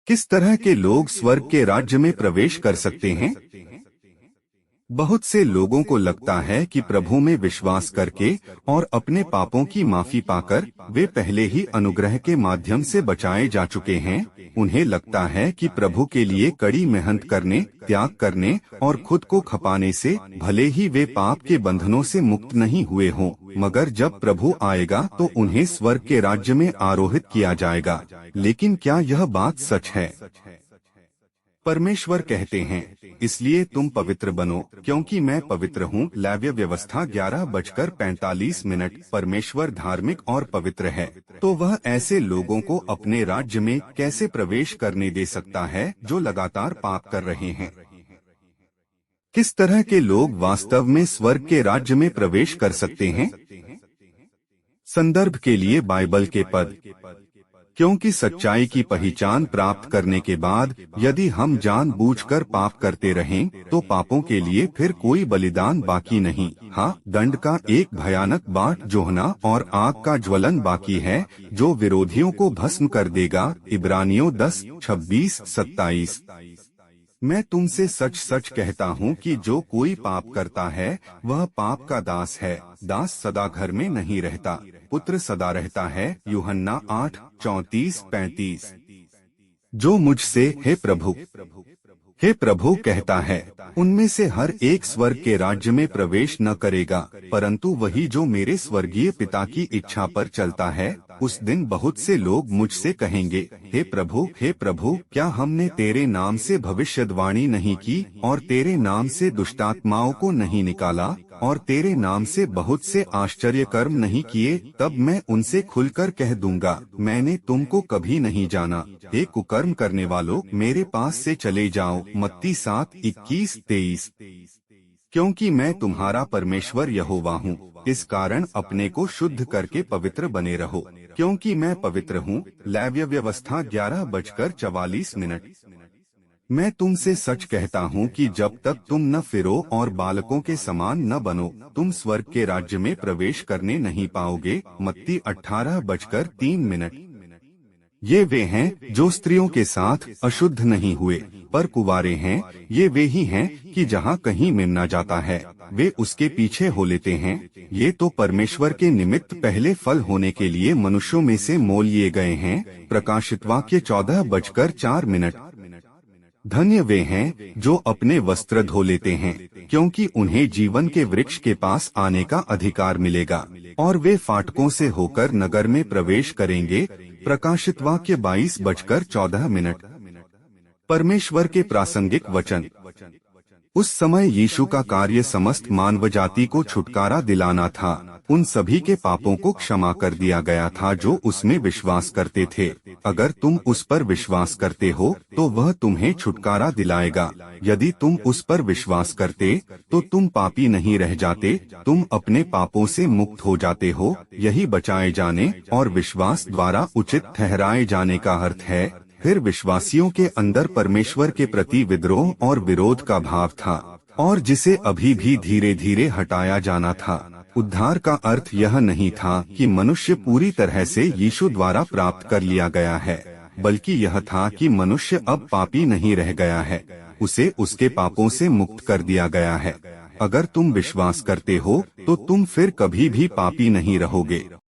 किस तरह के लोग स्वर्ग के राज्य में प्रवेश कर सकते हैं? बहुत से लोगों को लगता है कि प्रभु में विश्वास करके और अपने पापों की माफी पाकर वे पहले ही अनुग्रह के माध्यम से बचाए जा चुके हैं। उन्हें लगता है कि प्रभु के लिए कड़ी मेहनत करने, त्याग करने और खुद को खपाने से भले ही वे पाप के बंधनों से मुक्त नहीं हुए हों, मगर जब प्रभु आएगा तो उन्हें स्वर्ग के राज्य में आरोहित किया जाएगा। लेकिन क्या यह बात सच है? परमेश्वर कहते हैं, इसलिए तुम पवित्र बनो क्योंकि मैं पवित्र हूँ। लेव्य व्यवस्था 11:45। परमेश्वर धार्मिक और पवित्र है, तो वह ऐसे लोगों को अपने राज्य में कैसे प्रवेश करने दे सकता है जो लगातार पाप कर रहे हैं? किस तरह के लोग वास्तव में स्वर्ग के राज्य में प्रवेश कर सकते हैं? संदर्भ के लिए बाइबल के पद। क्योंकि सच्चाई की पहचान प्राप्त करने के बाद यदि हम जानबूझकर पाप करते रहें तो पापों के लिए फिर कोई बलिदान बाकी नहीं। हाँ, दंड का एक भयानक बाट जोहना और आग का ज्वलन बाकी है जो विरोधियों को भस्म कर देगा। इब्रानियों 10:26-27। मैं तुमसे सच सच कहता हूँ कि जो कोई पाप करता है वह पाप का दास है। दास सदा घर में नहीं रहता, पुत्र सदा रहता है। यूहन्ना 8:34-35। जो मुझसे हे प्रभु कहता है, उनमें से हर एक स्वर्ग के राज्य में प्रवेश न करेगा, परंतु वही जो मेरे स्वर्गीय पिता की इच्छा पर चलता है। उस दिन बहुत से लोग मुझसे कहेंगे, हे प्रभु, क्या हमने तेरे नाम से भविष्यद्वाणी नहीं की और तेरे नाम से दुष्टात्माओं को नहीं निकाला और तेरे नाम से बहुत से आश्चर्य कर्म नहीं किए? तब मैं उनसे खुलकर कह दूंगा, मैंने तुमको कभी नहीं जाना। हे कुकर्म करने वालों, मेरे पास से चले जाओ। मत्ती 7:21-23। क्योंकि मैं तुम्हारा परमेश्वर यहोवा हूँ, इस कारण अपने को शुद्ध करके पवित्र बने रहो, क्योंकि मैं पवित्र हूँ। लेव्य व्यवस्था 11:44। मैं तुमसे सच कहता हूँ कि जब तक तुम न फिरो और बालकों के समान न बनो, तुम स्वर्ग के राज्य में प्रवेश करने नहीं पाओगे। मत्ती 18:3। ये वे हैं जो स्त्रियों के साथ अशुद्ध नहीं हुए पर कुंवारे हैं। ये वे ही हैं कि जहाँ कहीं मेमना जाता है वे उसके पीछे हो लेते हैं। ये तो परमेश्वर के निमित्त पहले फल होने के लिए मनुष्यों में से मोल लिए गए हैं। प्रकाशित वाक्य 14:4। धन्य वे हैं जो अपने वस्त्र धो लेते हैं, क्योंकि उन्हें जीवन के वृक्ष के पास आने का अधिकार मिलेगा और वे फाटकों से होकर नगर में प्रवेश करेंगे। प्रकाशित वाक्य 22:14। परमेश्वर के प्रासंगिक वचन। उस समय यीशु का कार्य समस्त मानव जाति को छुटकारा दिलाना था। उन सभी के पापों को क्षमा कर दिया गया था जो उसमें विश्वास करते थे। अगर तुम उस पर विश्वास करते हो तो वह तुम्हें छुटकारा दिलाएगा। यदि तुम उस पर विश्वास करते तो तुम पापी नहीं रह जाते, तुम अपने पापों से मुक्त हो जाते हो। यही बचाए जाने और विश्वास द्वारा उचित ठहराए जाने का अर्थ है। फिर विश्वासियों के अंदर परमेश्वर के प्रति विद्रोह और विरोध का भाव था और जिसे अभी भी धीरे धीरे हटाया जाना था। उद्धार का अर्थ यह नहीं था कि मनुष्य पूरी तरह से यीशु द्वारा प्राप्त कर लिया गया है, बल्कि यह था कि मनुष्य अब पापी नहीं रह गया है, उसे उसके पापों से मुक्त कर दिया गया है। अगर तुम विश्वास करते हो तो तुम फिर कभी भी पापी नहीं रहोगे।